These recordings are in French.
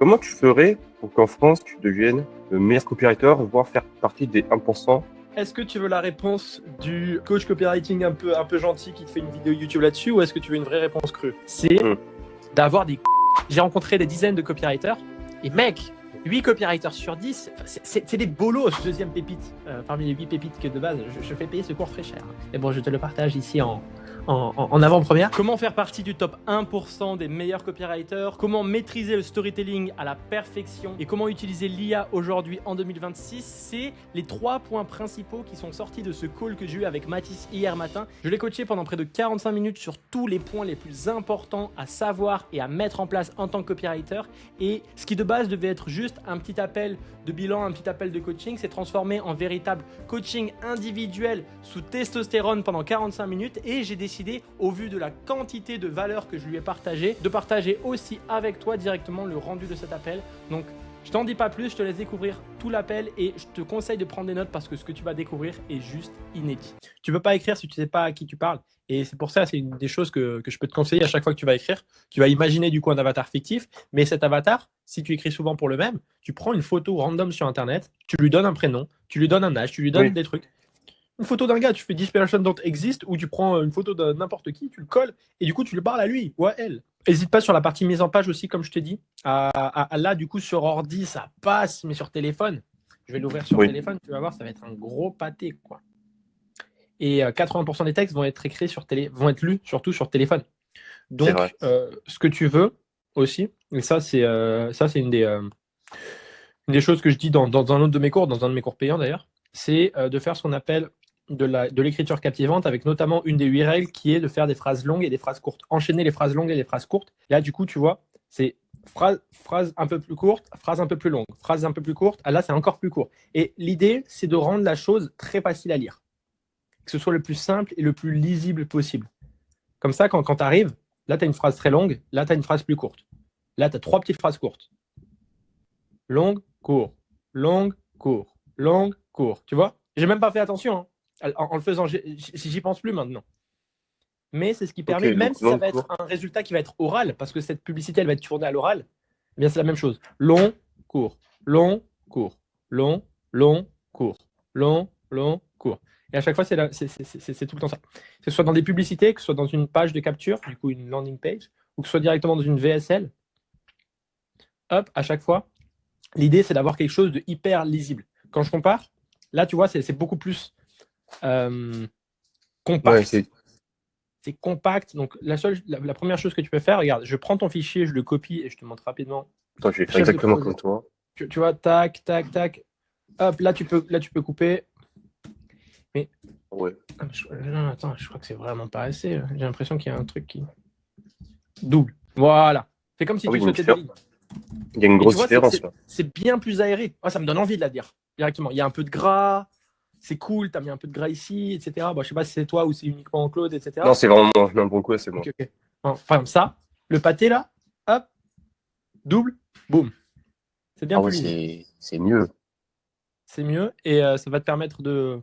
Comment tu ferais pour qu'en France, tu deviennes le meilleur copywriter, voire faire partie des 1%? Est-ce que tu veux la réponse du coach copywriting un peu gentil qui te fait une vidéo YouTube là-dessus, ou est-ce que tu veux une vraie réponse crue? C'est d'avoir des... J'ai rencontré des dizaines de copywriters, et mec, 8 copywriters sur 10, c'est des bolos, deuxième pépite, parmi les 8 pépites que de base, je fais payer ce cours très cher. Et bon, je te le partage ici en avant-première. Comment faire partie du top 1% des meilleurs copywriters, comment maîtriser le storytelling à la perfection et comment utiliser l'IA aujourd'hui en 2026, c'est les 3 points principaux qui sont sortis de ce call que j'ai eu avec Mathis hier matin. Je l'ai coaché pendant près de 45 minutes sur tous les points les plus importants à savoir et à mettre en place en tant que copywriter, et ce qui de base devait être juste un petit appel de bilan, un petit appel de coaching, s'est transformé en véritable coaching individuel sous testostérone pendant 45 minutes, et j'ai décidé, au vu de la quantité de valeur que je lui ai partagée, de partager aussi avec toi directement le rendu de cet appel. Donc je t'en dis pas plus, je te laisse découvrir tout l'appel et je te conseille de prendre des notes parce que ce que tu vas découvrir est juste inédit. Tu peux pas écrire si tu sais pas à qui tu parles, et c'est pour ça, c'est une des choses que je peux te conseiller à chaque fois que tu vas écrire. Tu vas imaginer du coup un avatar fictif, mais cet avatar, si tu écris souvent pour le même, tu prends une photo random sur internet, tu lui donnes un prénom, tu lui donnes un âge, tu lui donnes des trucs. Une photo d'un gars, tu fais This person don't exist, ou tu prends une photo de n'importe qui, tu le colles, et du coup, tu le parles à lui ou à elle. N'hésite pas sur la partie mise en page aussi, comme je t'ai dit. Là, du coup, sur ordi, ça passe, mais sur téléphone, je vais l'ouvrir sur téléphone, tu vas voir, ça va être un gros pâté, quoi. Et 80% des textes vont être écrits vont être lus surtout sur téléphone. Donc, ce que tu veux aussi, et ça, c'est une des choses que je dis dans un autre de mes cours, dans un de mes cours payants d'ailleurs, c'est de faire ce qu'on appelle de l'écriture captivante, avec notamment une des 8 règles qui est de faire des phrases longues et des phrases courtes. Enchaîner les phrases longues et les phrases courtes. Là, du coup, tu vois, c'est phrase un peu plus courte, phrase un peu plus longue, phrase un peu plus courte. Ah, là, c'est encore plus court. Et l'idée, c'est de rendre la chose très facile à lire. Que ce soit le plus simple et le plus lisible possible. Comme ça, quand tu arrives, là, tu as une phrase très longue, là, tu as une phrase plus courte. Là, tu as 3 petites phrases courtes. Longue, court, longue, court, longue, court. Tu vois? J'ai même pas fait attention, hein. En le faisant, j'y pense plus maintenant. Mais c'est ce qui permet, même si ça va être un résultat qui va être oral, parce que cette publicité, elle va être tournée à l'oral, eh bien c'est la même chose. Long, court, long, court, long, long, court, long, long, court. Et à chaque fois, c'est tout le temps ça. Que ce soit dans des publicités, que ce soit dans une page de capture, du coup une landing page, ou que ce soit directement dans une VSL, hop, à chaque fois, l'idée, c'est d'avoir quelque chose de hyper lisible. Quand je compare, là, tu vois, c'est beaucoup plus compact. Ouais, c'est compact. Donc, la première chose que tu peux faire, regarde, je prends ton fichier, je le copie et je te montre rapidement. Attends, je vais faire exactement comme toi. Tu vois, tac, tac, tac. Hop, là, tu peux couper. Mais. Ouais. Non, attends, je crois que c'est vraiment pas assez. J'ai l'impression qu'il y a un truc qui. Double. Voilà. C'est comme si tu sautais des lignes. Il y a une grosse différence là. C'est bien plus aéré. Oh, ça me donne envie de la dire directement. Il y a un peu de gras. C'est cool, t'as mis un peu de gras ici, etc. Bon, je sais pas si c'est toi ou c'est uniquement Claude, etc. Non, c'est vraiment moi. Non, pour le coup, c'est moi. Okay. Enfin, ça, le pâté là, hop, double, boum. C'est bien plus lisible. C'est mieux. C'est mieux, et ça va te permettre de...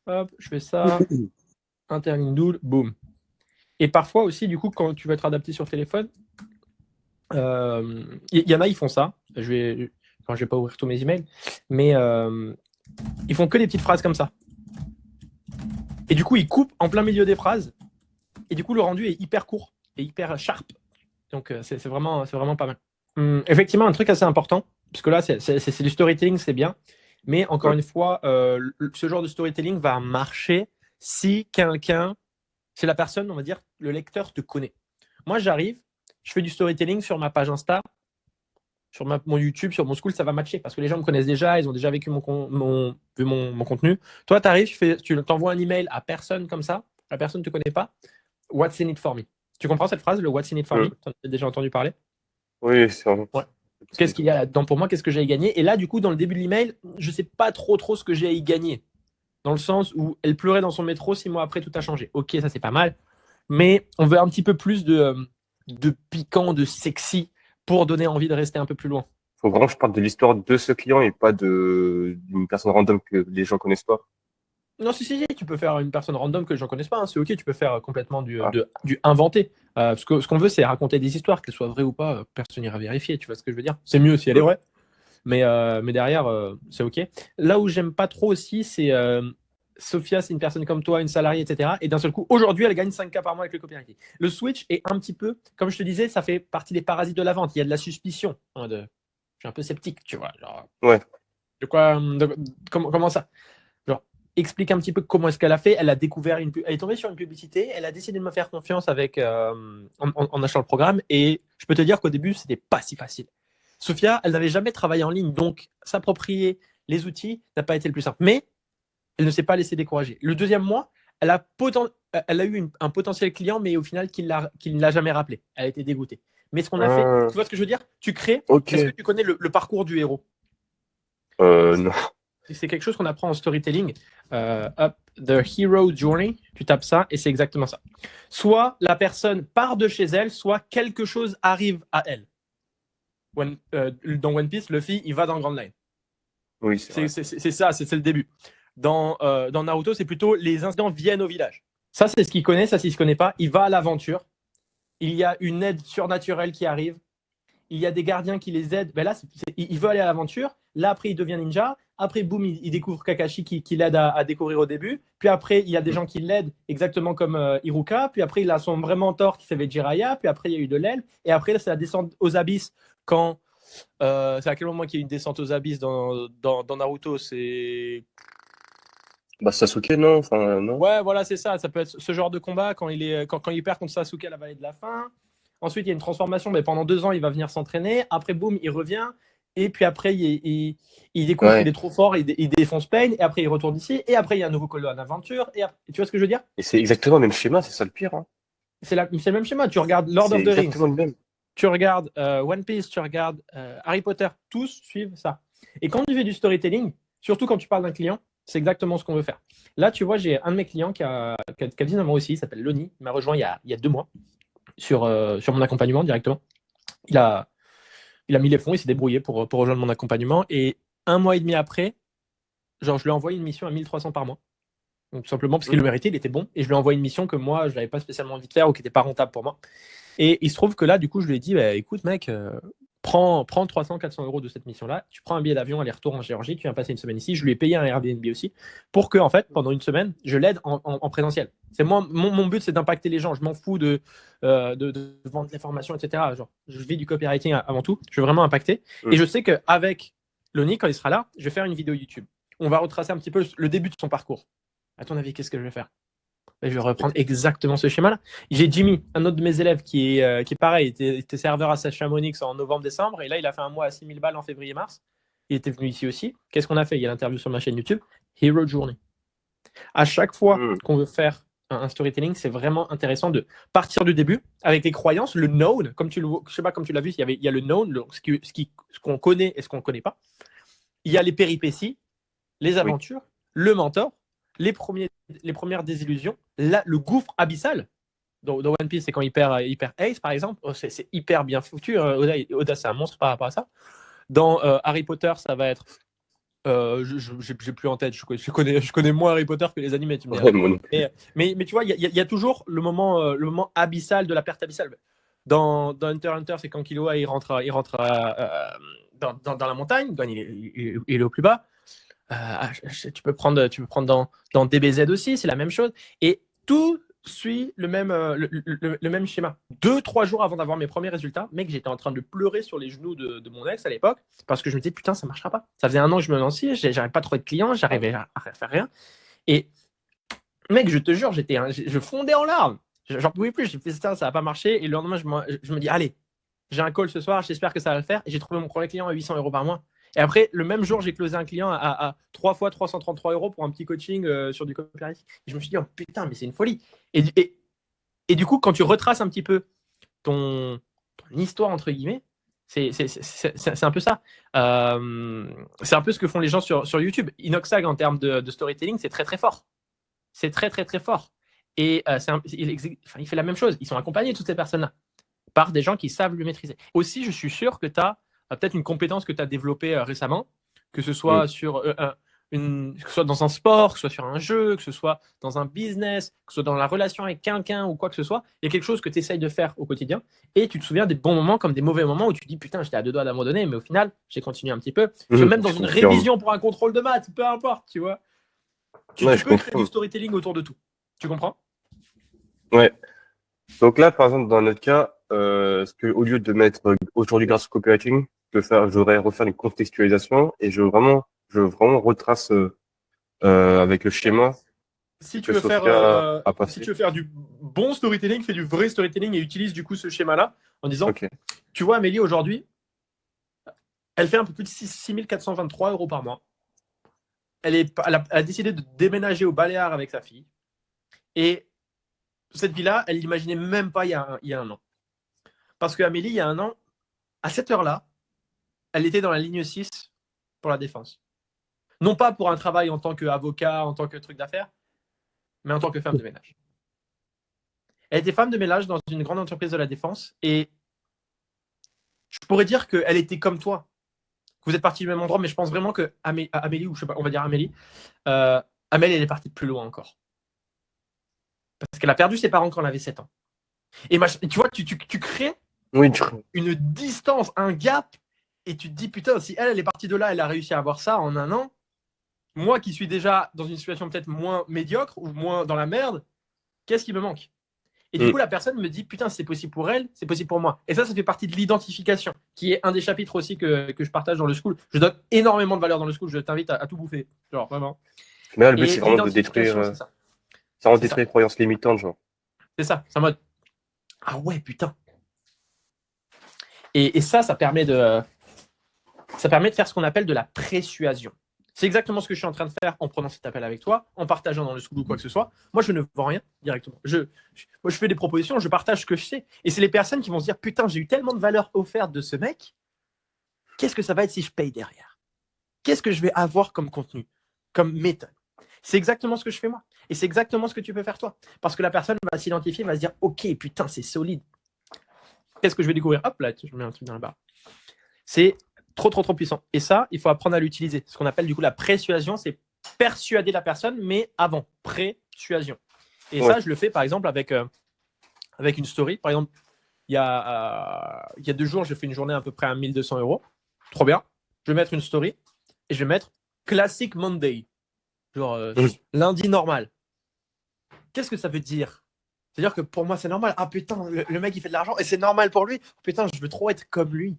Hop, je fais ça, interligne double, boum. Et parfois aussi, du coup, quand tu vas être adapté sur téléphone, y en a, ils font ça. Je vais pas ouvrir tous mes emails, mais ils font que des petites phrases comme ça. Et du coup, ils coupent en plein milieu des phrases. Et du coup, le rendu est hyper court et hyper sharp. Donc, c'est vraiment pas mal. Effectivement, un truc assez important, parce que là, c'est du storytelling, c'est bien. Mais encore une fois, ce genre de storytelling va marcher si si la personne, on va dire, le lecteur te connaît. Moi, j'arrive, je fais du storytelling sur ma page Insta, sur mon YouTube, sur mon school, ça va matcher parce que les gens me connaissent déjà, ils ont déjà vécu vu mon contenu. Toi, tu arrives, tu t'envoies un email à personne comme ça, la personne ne te connaît pas. What's in it for me? Tu comprends cette phrase, le What's in it for me? Tu en as déjà entendu parler? Oui, c'est vrai. Ouais. Qu'est-ce qu'il y a là-dedans pour moi? Qu'est-ce que j'ai à y gagner? Et là, du coup, dans le début de l'email, je ne sais pas trop ce que j'ai à y gagner. Dans le sens où elle pleurait dans son métro, 6 mois après, tout a changé. Ok, ça, c'est pas mal. Mais on veut un petit peu plus de piquant, de sexy pour donner envie de rester un peu plus loin. Faut vraiment que je parle de l'histoire de ce client et pas d'une personne random que les gens connaissent pas. Non, si, tu peux faire une personne random que je ne connaisse pas, hein, c'est ok, tu peux faire complètement du Ah. inventé. Parce que ce qu'on veut, c'est raconter des histoires, qu'elles soient vraies ou pas, personne n'ira vérifier, tu vois ce que je veux dire? C'est mieux si elle est vraie, mais derrière, c'est ok. Là où j'aime pas trop aussi, c'est Sophia, c'est une personne comme toi, une salariée, etc. Et d'un seul coup, aujourd'hui, elle gagne 5K par mois avec le copywriting. Le switch est un petit peu, comme je te disais, ça fait partie des parasites de la vente. Il y a de la suspicion. Je suis un peu sceptique, tu vois. Genre, Ouais. de quoi, comment ça? Genre, explique un petit peu comment est-ce qu'elle a fait. Elle a découvert elle est tombée sur une publicité. Elle a décidé de me faire confiance avec en achetant le programme. Et je peux te dire qu'au début, c'était pas si facile. Sophia, elle n'avait jamais travaillé en ligne, donc s'approprier les outils n'a pas été le plus simple. Mais elle ne s'est pas laissée décourager. Le deuxième mois, elle a eu un potentiel client, mais au final, qui ne l'a jamais rappelé. Elle a été dégoûtée. Mais ce qu'on a fait, tu vois ce que je veux dire? Tu crées. Ok. Est-ce que tu connais le parcours du héros? Non. C'est quelque chose qu'on apprend en storytelling. The Hero Journey, tu tapes ça et c'est exactement ça. Soit la personne part de chez elle, soit quelque chose arrive à elle. Dans One Piece, Luffy, il va dans Grand Line. Oui, c'est vrai. C'est ça, c'est le début. Dans Naruto, c'est plutôt les incidents viennent au village. Ça, c'est ce qu'il connaît, ça, c'est ce qu'il ne connaît pas. Il va à l'aventure. Il y a une aide surnaturelle qui arrive. Il y a des gardiens qui les aident. Ben là, il veut aller à l'aventure. Là, après, il devient ninja. Après, boum, il découvre Kakashi qui l'aide à découvrir au début. Puis après, il y a des gens qui l'aident, exactement comme Iruka. Puis après, il a son vrai mentor qui s'appelle Jiraiya. Puis après, il y a eu de l'aile. Et après, c'est la descente aux abysses. Quand c'est à quel moment qu'il y a une descente aux abysses dans Naruto? C'est Bah, Sasuke, non? Enfin, non? ouais, voilà, c'est ça. Ça peut être ce genre de combat quand il perd contre Sasuke à la vallée de la fin. Ensuite, il y a une transformation, mais pendant 2 ans, il va venir s'entraîner. Après, boum, il revient. Et puis après, il découvre qu'il est trop fort, il défonce Pain. Et après, il retourne ici. Et après, il y a un nouveau Colonne Aventure. Et tu vois ce que je veux dire? Et c'est exactement le même schéma, c'est ça le pire. Hein. C'est le même schéma. Tu regardes Lord C'est of the Rings, exactement le même. tu regardes One Piece, tu regardes Harry Potter. Tous suivent ça. Et quand tu fais du storytelling, surtout quand tu parles d'un client, c'est exactement ce qu'on veut faire. Là, tu vois, j'ai un de mes clients qui a 19 ans aussi, il s'appelle Loni. Il m'a rejoint il y a 2 mois sur mon accompagnement directement. Il a mis les fonds, il s'est débrouillé pour rejoindre mon accompagnement. Et 1 mois et demi après, genre, je lui ai envoyé une mission à 1300 par mois. Donc, tout simplement parce qu'il le méritait, il était bon. Et je lui ai envoyé une mission que moi, je n'avais pas spécialement envie de faire ou qui n'était pas rentable pour moi. Et il se trouve que là, du coup, je lui ai dit, bah, écoute, mec, prends 300, 400 euros de cette mission-là. Tu prends un billet d'avion aller-retour en Géorgie, tu viens passer une semaine ici. Je lui ai payé un Airbnb aussi pour que, en fait, pendant une semaine, je l'aide en présentiel. C'est moi, mon but, c'est d'impacter les gens. Je m'en fous de vendre les formations, etc. Genre, je vis du copywriting avant tout. Je veux vraiment impacter. Et je sais qu'avec Loni, quand il sera là, je vais faire une vidéo YouTube. On va retracer un petit peu le début de son parcours. À ton avis, qu'est-ce que je vais faire? Je vais reprendre exactement ce schéma-là. J'ai Jimmy, un autre de mes élèves qui est pareil, était serveur à Chamonix en novembre-décembre, et là, il a fait un mois à 6000 balles en février-mars. Il était venu ici aussi. Qu'est-ce qu'on a fait? Il y a l'interview sur ma chaîne YouTube. Hero Journey. À chaque fois qu'on veut faire un storytelling, c'est vraiment intéressant de partir du début avec les croyances, le known, comme je sais pas, comme tu l'as vu, il y a le known, ce qu'on connaît et ce qu'on ne connaît pas. Il y a les péripéties, les aventures, le mentor, les premières désillusions, le gouffre abyssal. Dans One Piece, c'est quand il perd Ace, par exemple. C'est hyper bien foutu. Oda, c'est un monstre par rapport à ça. Dans Harry Potter, ça va être. J'ai plus en tête. Je connais moins Harry Potter que les animés. Tu me diras. Mais tu vois, il y a toujours le moment abyssal de la perte abyssale. Dans Hunter x Hunter, c'est quand Killua il rentre dans la montagne. Il est au plus bas. Tu peux prendre dans DBZ aussi, c'est la même chose. Et tout suit le même schéma. 2-3 jours avant d'avoir mes premiers résultats, mec, j'étais en train de pleurer sur les genoux de mon ex à l'époque parce que je me disais, putain, ça marchera pas. Ça faisait 1 an que je me lançais, j'arrivais pas à trouver de clients, j'arrivais à faire rien. Et mec, je te jure, je fondais en larmes. J'en pouvais plus, j'ai fait ça va pas marcher. Et le lendemain, je me dis, allez, j'ai un call ce soir, j'espère que ça va le faire. Et j'ai trouvé mon premier client à 800 euros par mois. Et après, le même jour, j'ai closé un client à 3 fois 333 euros pour un petit coaching sur du copywriting. Et je me suis dit, oh putain, mais c'est une folie. Et du coup, quand tu retraces un petit peu ton histoire, entre guillemets, c'est un peu ça. C'est un peu ce que font les gens sur YouTube. Inoxag, en termes de storytelling, c'est très, très fort. C'est très, très, très fort. Et il fait la même chose. Ils sont accompagnés, toutes ces personnes-là, par des gens qui savent le maîtriser. Aussi, je suis sûr que tu as peut-être une compétence que tu as développée récemment, que ce soit sur que ce soit dans un sport, que ce soit sur un jeu, que ce soit dans un business, que ce soit dans la relation avec quelqu'un ou quoi que ce soit, il y a quelque chose que tu essayes de faire au quotidien et tu te souviens des bons moments comme des mauvais moments où tu te dis putain, j'étais à 2 doigts d'abandonner, mais au final, j'ai continué un petit peu. Parce que même dans une révision pour un contrôle de maths, peu importe, tu vois, tu peux créer du storytelling autour de tout. Tu comprends? Ouais. Donc là, par exemple, dans notre cas, ce que au lieu de mettre aujourd'hui grâce au copywriting, je voudrais refaire une contextualisation et je veux vraiment retrace avec le schéma si tu que veux Sophia a passé. si tu veux faire du bon storytelling, fais du vrai storytelling et utilise du coup ce schéma-là en disant, tu vois, Amélie aujourd'hui, elle fait un peu plus de 6 423 € par mois. Elle a décidé de déménager aux Baléares avec sa fille. Et cette vie-là, elle l'imaginait même pas il y a un an. Parce qu'Amélie, il y a un an, à cette heure-là, elle était dans la ligne 6 pour la défense. Non pas pour un travail en tant qu'avocat, en tant que truc d'affaires, mais en tant que femme de ménage. Elle était femme de ménage dans une grande entreprise de la défense et je pourrais dire qu'elle était comme toi. Vous êtes partis du même endroit, mais je pense vraiment que Amélie, ou je sais pas, on va dire Amélie, Amélie, elle est partie de plus loin encore. Parce qu'elle a perdu ses parents quand elle avait 7 ans. Et tu vois, tu crées une distance, un gap, et tu te dis, putain, si elle est partie de là, elle a réussi à avoir ça en un an, moi qui suis déjà dans une situation peut-être moins médiocre ou moins dans la merde, qu'est-ce qui me manque? Et du coup, la personne me dit, putain, c'est possible pour elle, c'est possible pour moi. Et ça fait partie de l'identification, qui est un des chapitres aussi que je partage dans le school. Je donne énormément de valeur dans le school, je t'invite à tout bouffer. Genre, vraiment. Mais là, le but, c'est vraiment de détruire, détruire les croyances limitantes, genre. C'est ça, c'est en mode, ah ouais, putain. Et ça permet de faire ce qu'on appelle de la persuasion. C'est exactement ce que je suis en train de faire en prenant cet appel avec toi, en partageant dans le school ou quoi que ce soit. Moi, je ne vends rien directement. Moi, je fais des propositions, je partage ce que je sais. Et c'est les personnes qui vont se dire, putain, j'ai eu tellement de valeur offerte de ce mec. Qu'est-ce que ça va être si je paye derrière? Qu'est-ce que je vais avoir comme contenu, comme méthode? C'est exactement ce que je fais moi. Et c'est exactement ce que tu peux faire toi. Parce que la personne va s'identifier, va se dire, ok, putain, c'est solide. Qu'est-ce que je vais découvrir? Hop là, je mets un truc dans la barre. C'est trop puissant. Et ça, il faut apprendre à l'utiliser. Ce qu'on appelle du coup la persuasion, c'est persuader la personne, mais avant, persuasion. Et ça, je le fais par exemple avec une story. Par exemple, il y a 2 jours, j'ai fait une journée à peu près à 1 200 €. Trop bien. Je vais mettre une story et je vais mettre Classic Monday. Genre lundi normal. Qu'est-ce que ça veut dire? C'est-à-dire que pour moi, c'est normal. Ah putain, le mec, il fait de l'argent et c'est normal pour lui. Putain, je veux trop être comme lui.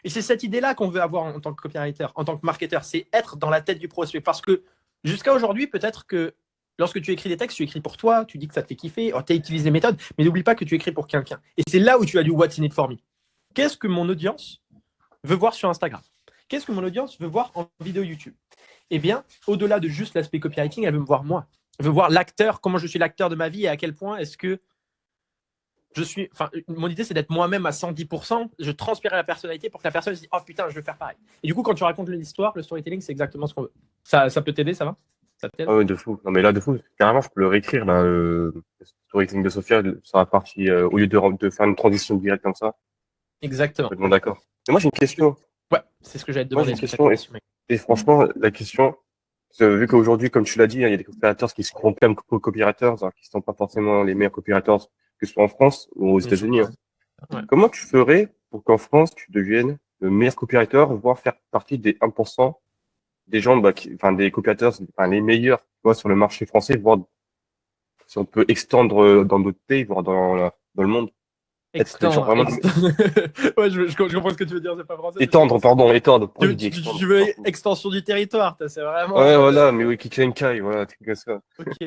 Et c'est cette idée-là qu'on veut avoir en tant que copywriter, en tant que marketeur. C'est être dans la tête du prospect. Parce que jusqu'à aujourd'hui, peut-être que lorsque tu écris des textes, tu écris pour toi, tu dis que ça te fait kiffer, tu utilises des méthodes, mais n'oublie pas que tu écris pour quelqu'un. Et c'est là où tu as du What's in it for me. Qu'est-ce que mon audience veut voir sur Instagram? Qu'est-ce que mon audience veut voir en vidéo YouTube? Eh bien, au-delà de juste l'aspect copywriting, elle veut me voir moi. Elle veut voir l'acteur, comment je suis l'acteur de ma vie et à quel point est-ce que mon idée, c'est d'être moi-même à 110%. Je transpire la personnalité pour que la personne se dise, oh putain, je veux faire pareil. Et du coup, quand tu racontes l'histoire, le storytelling, c'est exactement ce qu'on veut. Ça peut t'aider, ça va? Ça t'aide? Ah ouais, de fou. Non, mais là, de fou. Carrément, je peux le réécrire, là, le storytelling de Sophia, sur la partie, au lieu de faire une transition directe comme ça. Exactement. Complètement d'accord. Mais moi, j'ai une question. Ouais, c'est ce que j'allais te demander. Moi, j'ai une question. Et franchement, la question, vu qu'aujourd'hui, comme tu l'as dit, il y a des copywriters qui se proclament copywriters, qui ne sont pas forcément les meilleurs copywriters, que ce soit en France ou aux États-Unis. Ouais. Comment tu ferais pour qu'en France, tu deviennes le meilleur copywriter, voire faire partie des 1% des gens, des copywriters, les meilleurs, tu vois, sur le marché français, voire si on peut extendre dans d'autres pays, voire dans le monde. Ouais, je comprends ce que tu veux dire, c'est pas français. Étendre. Tu veux extension du territoire, c'est vraiment. Ouais, voilà, mais oui, Kikenkai, voilà, tout ça. Ok.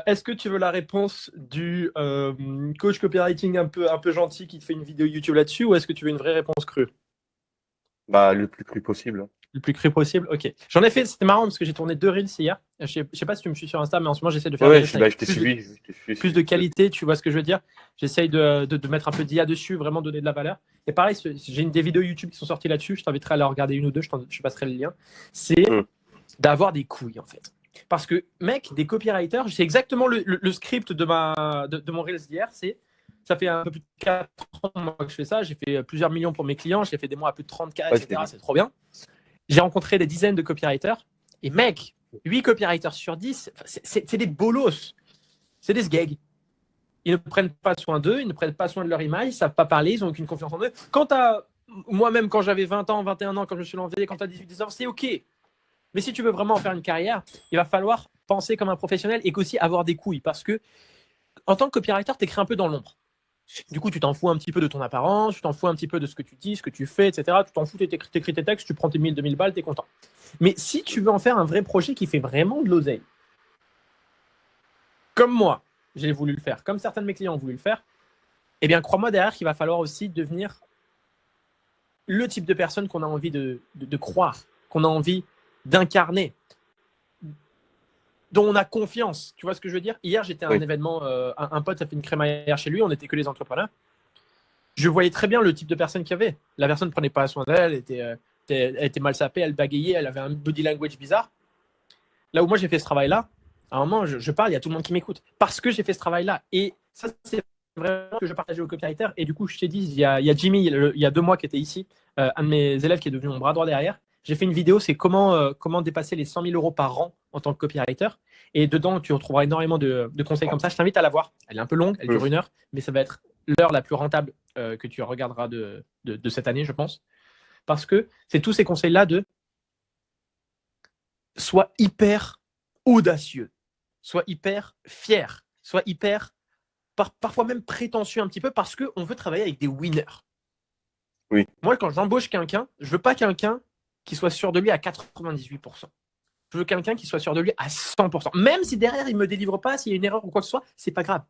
Est-ce que tu veux la réponse du coach copywriting un peu gentil qui te fait une vidéo YouTube là-dessus, ou est-ce que tu veux une vraie réponse crue? Le plus cru possible. Le plus cru possible, ok. J'en ai fait, c'était marrant parce que j'ai tourné 2 reels hier. Je sais pas si tu me suis sur Insta, mais en ce moment j'essaie de faire plus de qualité, tu vois ce que je veux dire. J'essaye de mettre un peu d'IA dessus, vraiment donner de la valeur. Et pareil, j'ai des vidéos YouTube qui sont sorties là-dessus, je t'inviterai à la regarder une ou deux, je passerai le lien. C'est d'avoir des couilles en fait. Parce que mec, des copywriters, c'est exactement le script de mon reels d'hier, ça fait un peu plus de 4 ans moi, que je fais ça, j'ai fait plusieurs millions pour mes clients, j'ai fait des mois à plus de 30K, etc. C'est trop bien. J'ai rencontré des dizaines de copywriters Et mec, 8 copywriters sur 10, c'est des bolos. C'est des sgags. Ils ne prennent pas soin d'eux, ils ne prennent pas soin de leur image, ils ne savent pas parler, ils n'ont aucune confiance en eux. Moi-même, quand j'avais 20 ans, 21 ans, quand je me suis lancé, quand tu as 18 ans, c'est OK. Mais si tu veux vraiment en faire une carrière, il va falloir penser comme un professionnel et qu'aussi avoir des couilles. Parce que, en tant que copywriter, tu écris un peu dans l'ombre. Du coup, tu t'en fous un petit peu de ton apparence, tu t'en fous un petit peu de ce que tu dis, ce que tu fais, etc. Tu t'en fous, tu écris tes textes, tu prends tes 1000, 2000 balles, tu es content. Mais si tu veux en faire un vrai projet qui fait vraiment de l'oseille, comme moi, j'ai voulu le faire, comme certains de mes clients ont voulu le faire, eh bien, crois-moi derrière qu'il va falloir aussi devenir le type de personne qu'on a envie de croire, qu'on a envie d'incarner, dont on a confiance. Tu vois ce que je veux dire? Hier, j'étais à un événement, un pote a fait une crémaillère chez lui, on n'était que les entrepreneurs. Je voyais très bien le type de personne qu'il y avait. La personne ne prenait pas soin d'elle, elle était mal sapée, elle bégayait, elle avait un body language bizarre. Là où moi, j'ai fait ce travail-là, à un moment, je parle, il y a tout le monde qui m'écoute. Parce que j'ai fait ce travail-là. Et ça, c'est vraiment ce que je partageais aux copywriters. Et du coup, je t'ai dit, il y a Jimmy, il y a 2 mois, qui était ici, un de mes élèves qui est devenu mon bras droit derrière. J'ai fait une vidéo, c'est comment dépasser les 100 000 euros par an en tant que copywriter. Et dedans, tu retrouveras énormément de conseils comme ça. Je t'invite à la voir. Elle est un peu longue, elle dure 1 heure, mais ça va être l'heure la plus rentable que tu regarderas de cette année, je pense. Parce que c'est tous ces conseils-là de sois hyper audacieux, sois hyper fier, sois hyper, parfois même prétentieux un petit peu parce qu'on veut travailler avec des winners. Oui. Moi, quand j'embauche quelqu'un, je veux pas quelqu'un qui soit sûr de lui à 98%. Je veux quelqu'un qui soit sûr de lui à 100%. Même si derrière, il ne me délivre pas, s'il y a une erreur ou quoi que ce soit, c'est pas grave.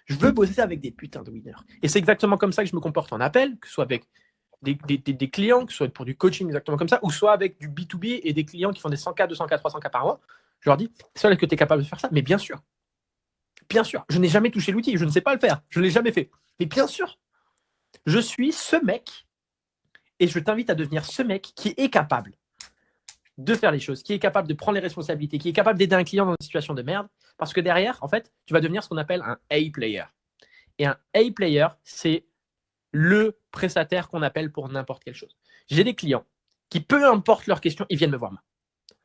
Je veux bosser avec des putains de winners. Et c'est exactement comme ça que je me comporte en appel, que ce soit avec des clients, que ce soit pour du coaching exactement comme ça, ou soit avec du B2B et des clients qui font des 100K, 200K, 300K par mois. Je leur dis, seul que tu es capable de faire ça, mais bien sûr. Bien sûr. Je n'ai jamais touché l'outil, je ne sais pas le faire, je ne l'ai jamais fait. Mais bien sûr, je suis ce mec et je t'invite à devenir ce mec qui est capable de faire les choses, qui est capable de prendre les responsabilités, qui est capable d'aider un client dans une situation de merde. Parce que derrière, en fait, tu vas devenir ce qu'on appelle un A-player. Et un A-player, c'est le prestataire qu'on appelle pour n'importe quelle chose. J'ai des clients qui, peu importe leur question, ils viennent me voir.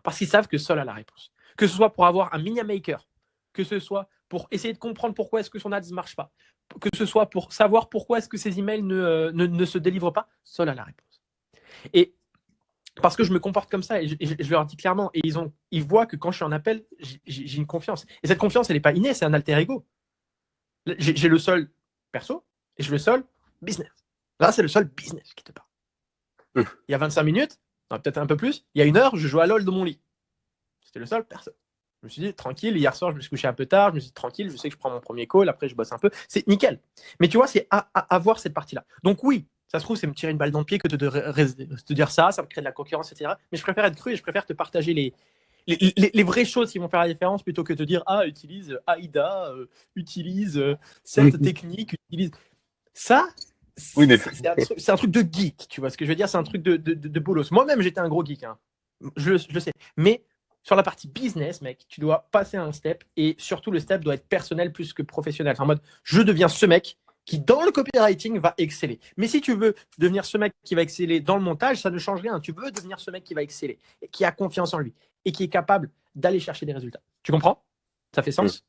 Parce qu'ils savent que seul a la réponse. Que ce soit pour avoir un media maker, que ce soit pour essayer de comprendre pourquoi est-ce que son ads ne marche pas, que ce soit pour savoir pourquoi est-ce que ses emails ne se délivrent pas, seul a la réponse. Et parce que je me comporte comme ça, et je leur dis clairement, et ils voient que quand je suis en appel, j'ai une confiance. Et cette confiance, elle n'est pas innée, c'est un alter ego. J'ai le seul perso, et j'ai le seul business. Là, c'est le seul business qui te parle. Il y a 25 minutes, peut-être un peu plus, il y a 1 heure, je jouais à LoL dans mon lit. C'était le seul personne. Je me suis dit, tranquille, hier soir, je me suis couché un peu tard, je me suis dit, tranquille, je sais que je prends mon premier call, après je bosse un peu. C'est nickel. Mais tu vois, c'est à avoir cette partie-là. Donc oui, ça se trouve, c'est me tirer une balle dans le pied que de te dire ça me crée de la concurrence, etc. Mais je préfère être cru et je préfère te partager les vraies choses qui vont faire la différence plutôt que de dire, utilise AIDA, utilise cette technique, utilise... Ça, oui, mais... c'est un truc de geek, tu vois ce que je veux dire? C'est un truc de bolos. Moi-même, j'étais un gros geek, hein. Je le sais. Mais sur la partie business, mec, tu dois passer un step et surtout, le step doit être personnel plus que professionnel. En mode, je deviens ce mec qui, dans le copywriting, va exceller. Mais si tu veux devenir ce mec qui va exceller dans le montage, ça ne change rien. Tu veux devenir ce mec qui va exceller, qui a confiance en lui et qui est capable d'aller chercher des résultats. Tu comprends? Ça fait sens?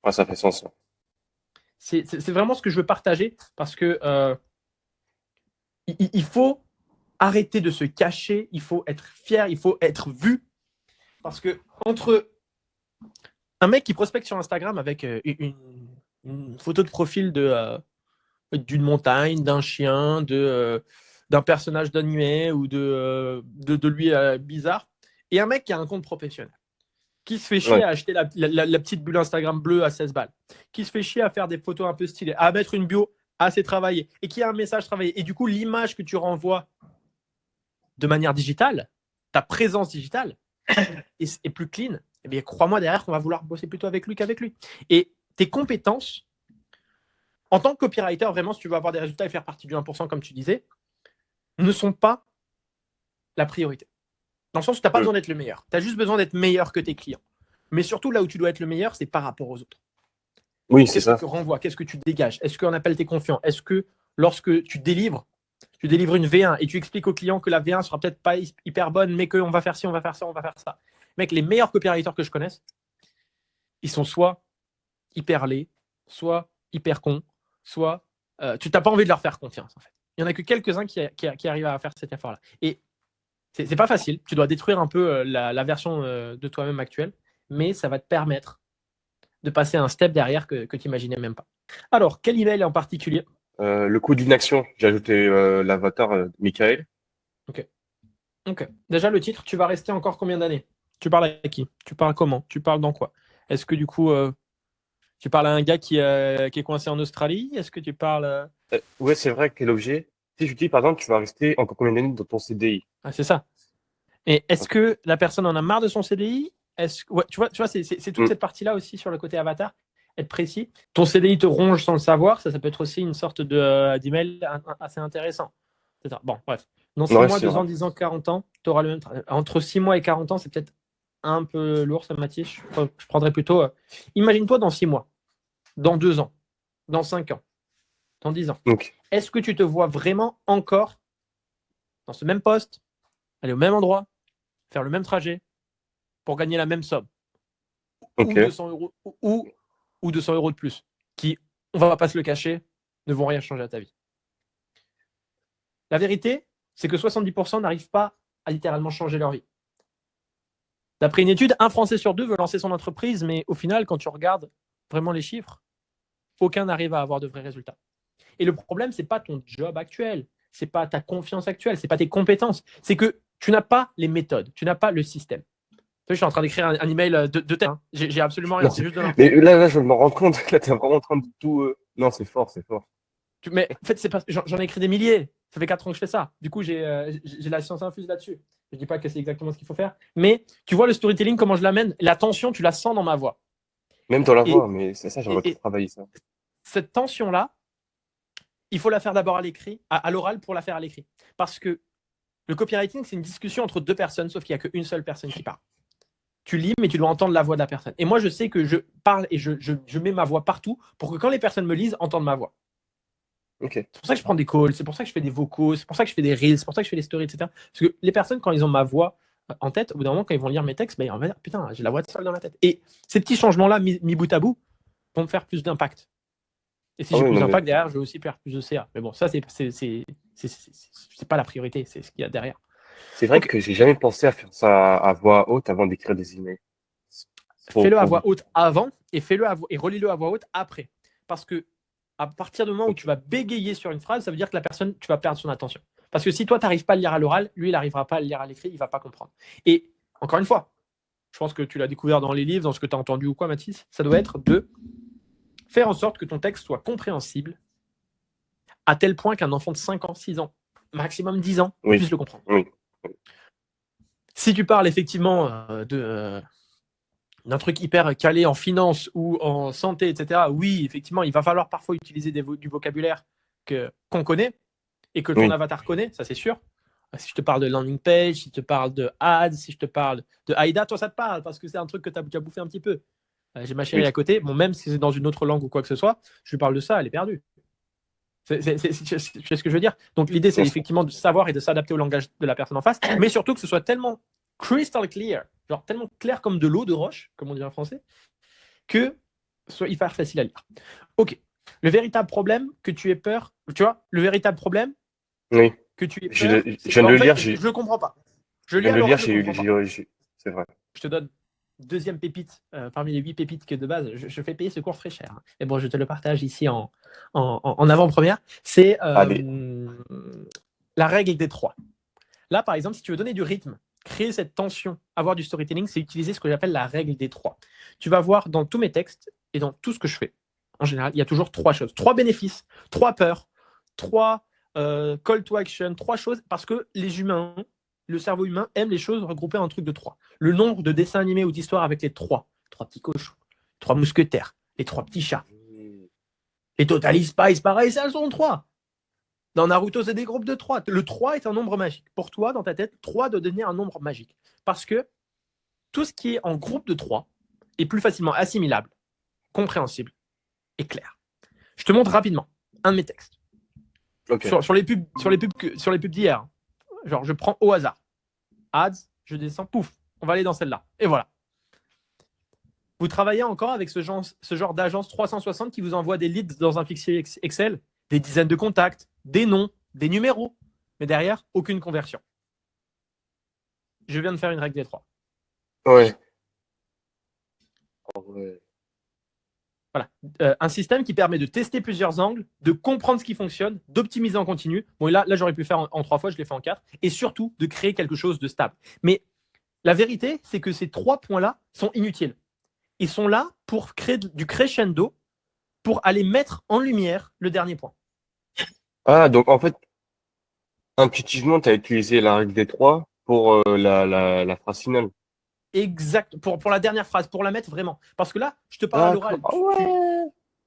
Ouais, ça fait sens. C'est vraiment ce que je veux partager parce que il faut arrêter de se cacher, il faut être fier, il faut être vu. Parce que entre un mec qui prospecte sur Instagram avec une photo de profil d'une montagne, d'un chien, d'un personnage d'animé ou de lui bizarre, et un mec qui a un compte professionnel, qui se fait chier à acheter la petite bulle Instagram bleue à 16 balles, qui se fait chier à faire des photos un peu stylées, à mettre une bio assez travaillée, et qui a un message travaillé. Et du coup, l'image que tu renvoies de manière digitale, ta présence digitale, est plus clean, eh bien, crois-moi derrière qu'on va vouloir bosser plutôt avec lui qu'avec lui. Et tes compétences, en tant que copywriter, vraiment, si tu veux avoir des résultats et faire partie du 1%, comme tu disais, ne sont pas la priorité. Dans le sens où tu n'as pas besoin d'être le meilleur. Tu as juste besoin d'être meilleur que tes clients. Mais surtout, là où tu dois être le meilleur, c'est par rapport aux autres. Oui, c'est ça. Qu'est-ce que tu renvoies? Qu'est-ce que tu dégages? Est-ce qu'en appel, tu es confiant? Est-ce que lorsque tu délivres une V1 et tu expliques au client que la V1 sera peut-être pas hyper bonne, mais qu'on va faire ci, on va faire ça, on va faire ça. Mec, les meilleurs copywriters que je connaisse, ils sont soit hyper laids, soit hyper cons, soit tu n'as pas envie de leur faire confiance, en fait. Il n'y en a que quelques-uns qui arrivent à faire cet effort-là. Et c'est pas facile. Tu dois détruire un peu la version de toi-même actuelle, mais ça va te permettre de passer un step derrière que tu n'imaginais même pas. Alors, quel email en particulier? Le coût d'une action. J'ai ajouté l'avatar de Michael. Ok. Déjà, le titre, tu vas rester encore combien d'années? Tu parles à qui? Tu parles comment? Tu parles dans quoi? Est-ce que du coup, tu parles à un gars qui est coincé en Australie? Est-ce que tu parles... Ouais, c'est vrai, quel objet? Si je dis, par exemple, tu vas rester encore combien d'années dans ton CDI? Ah, c'est ça. Et est-ce que la personne en a marre de son CDI? Ouais, tu vois, c'est toute cette partie-là aussi sur le côté avatar. Être précis. Ton CDI te ronge sans le savoir. Ça peut être aussi une sorte d'email assez intéressant. Bon, bref. Dans 6 mois, 2 ans, 10 ans, 40 ans, tu auras le même travail. Entre 6 mois et 40 ans, c'est peut-être un peu lourd, ça, Mathis. Je prendrais plutôt. Imagine-toi dans 6 mois, dans 2 ans, dans 5 ans, dans 10 ans. Est-ce que tu te vois vraiment encore dans ce même poste, aller au même endroit, faire le même trajet pour gagner la même somme ou 200 euros, ou 200 euros de plus, qui, on va pas se le cacher, ne vont rien changer à ta vie. La vérité, c'est que 70% n'arrivent pas à littéralement changer leur vie. D'après une étude, 1 Français sur 2 veut lancer son entreprise, mais au final, quand tu regardes vraiment les chiffres, aucun n'arrive à avoir de vrais résultats. Et le problème, c'est pas ton job actuel, c'est pas ta confiance actuelle, c'est pas tes compétences, c'est que tu n'as pas les méthodes, tu n'as pas le système. Je suis en train d'écrire un email de tête. Hein. J'ai absolument rien. C'est juste de l'info. Mais là, je me rends compte que là, tu es vraiment en train de tout. Non, c'est fort, c'est fort. Mais en fait, j'en ai écrit des milliers. Ça fait 4 ans que je fais ça. Du coup, j'ai la science infuse là-dessus. Je ne dis pas que c'est exactement ce qu'il faut faire. Mais tu vois le storytelling, comment je l'amène. La tension, tu la sens dans ma voix. Même dans la voix, mais c'est ça, j'aimerais travailler ça. Cette tension-là, il faut la faire d'abord à l'écrit, à l'oral pour la faire à l'écrit. Parce que le copywriting, c'est une discussion entre 2 personnes, sauf qu'il n'y a qu'une seule personne qui parle. Tu lis, mais tu dois entendre la voix de la personne. Et moi, je sais que je parle et je mets ma voix partout pour que quand les personnes me lisent, entendent ma voix. C'est pour ça que je prends des calls, c'est pour ça que je fais des vocaux, c'est pour ça que je fais des reels, c'est pour ça que je fais des stories, etc. Parce que les personnes, quand ils ont ma voix en tête, au bout d'un moment, quand ils vont lire mes textes, ils vont dire putain, j'ai la voix de Saul dans ma tête. Et ces petits changements-là, mis bout à bout, vont me faire plus d'impact. Et si j'ai plus d'impact derrière, je vais aussi faire plus de CA. Mais bon, ça, c'est pas la priorité, c'est ce qu'il y a derrière. C'est vrai que j'ai jamais pensé à faire ça à voix haute avant d'écrire des emails. Fais-le à voix haute avant et relis-le à voix haute après. Parce que à partir du moment où tu vas bégayer sur une phrase, ça veut dire que la personne, tu vas perdre son attention. Parce que si toi, tu n'arrives pas à le lire à l'oral, lui, il n'arrivera pas à le lire à l'écrit, il ne va pas comprendre. Et encore une fois, je pense que tu l'as découvert dans les livres, dans ce que tu as entendu ou quoi, Mathis, ça doit être de faire en sorte que ton texte soit compréhensible à tel point qu'un enfant de 5 ans, 6 ans, maximum 10 ans, puisse le comprendre. Si tu parles effectivement d'un truc hyper calé en finance ou en santé, etc., oui, effectivement, il va falloir parfois utiliser du vocabulaire qu'on connaît et que ton avatar connaît, ça c'est sûr. Si je te parle de landing page, si je te parle de ads, si je te parle de AIDA, toi ça te parle parce que c'est un truc que tu as déjà bouffé un petit peu. J'ai ma chérie à côté, bon, même si c'est dans une autre langue ou quoi que ce soit, je lui parle de ça, elle est perdue. Tu sais ce que je veux dire? Donc l'idée, c'est effectivement de savoir et de s'adapter au langage de la personne en face, mais surtout que ce soit tellement crystal clear, genre tellement clair comme de l'eau de roche, comme on dit en français, que ce soit hyper facile à lire. Ok. Le véritable problème que tu aies peur, tu vois, le véritable problème que tu aies peur, je viens de le lire, je ne le comprends pas. Je viens de le lire, c'est vrai. Je te donne deuxième pépite parmi les 8 pépites que de base, je fais payer ce cours très cher. Et bon, je te le partage ici en avant-première. C'est la règle des 3. Là, par exemple, si tu veux donner du rythme, créer cette tension, avoir du storytelling, c'est utiliser ce que j'appelle la règle des 3. Tu vas voir dans tous mes textes et dans tout ce que je fais, en général, il y a toujours 3 choses. 3 bénéfices, 3 peurs, 3 call to action, 3 choses, parce que les humains, le cerveau humain aime les choses regroupées en un truc de 3. Le nombre de dessins animés ou d'histoires avec les 3 petits cochons, 3 mousquetaires, les 3 petits chats. Les Total Spice, pareil, ça sont 3. Dans Naruto, c'est des groupes de 3. Le 3 est un nombre magique. Pour toi, dans ta tête, 3 doit devenir un nombre magique. Parce que tout ce qui est en groupe de 3 est plus facilement assimilable, compréhensible et clair. Je te montre rapidement un de mes textes. Sur les pubs d'hier. Genre, je prends au hasard. Ads, je descends, pouf. On va aller dans celle-là. Et voilà. Vous travaillez encore avec ce genre d'agence 360 qui vous envoie des leads dans un fichier Excel, des dizaines de contacts, des noms, des numéros, mais derrière, aucune conversion. Je viens de faire une règle des 3. Ouais. Voilà. Un système qui permet de tester plusieurs angles, de comprendre ce qui fonctionne, d'optimiser en continu. Bon, là j'aurais pu le faire en 3 fois, je l'ai fait en 4. Et surtout, de créer quelque chose de stable. Mais la vérité, c'est que ces 3 points-là sont inutiles. Ils sont là pour créer du crescendo, pour aller mettre en lumière le dernier point. Ah, donc en fait, intuitivement, tu as utilisé la règle des 3 pour la phrase finale. Exact. Pour la dernière phrase, pour la mettre vraiment. Parce que là, je te parle à l'oral.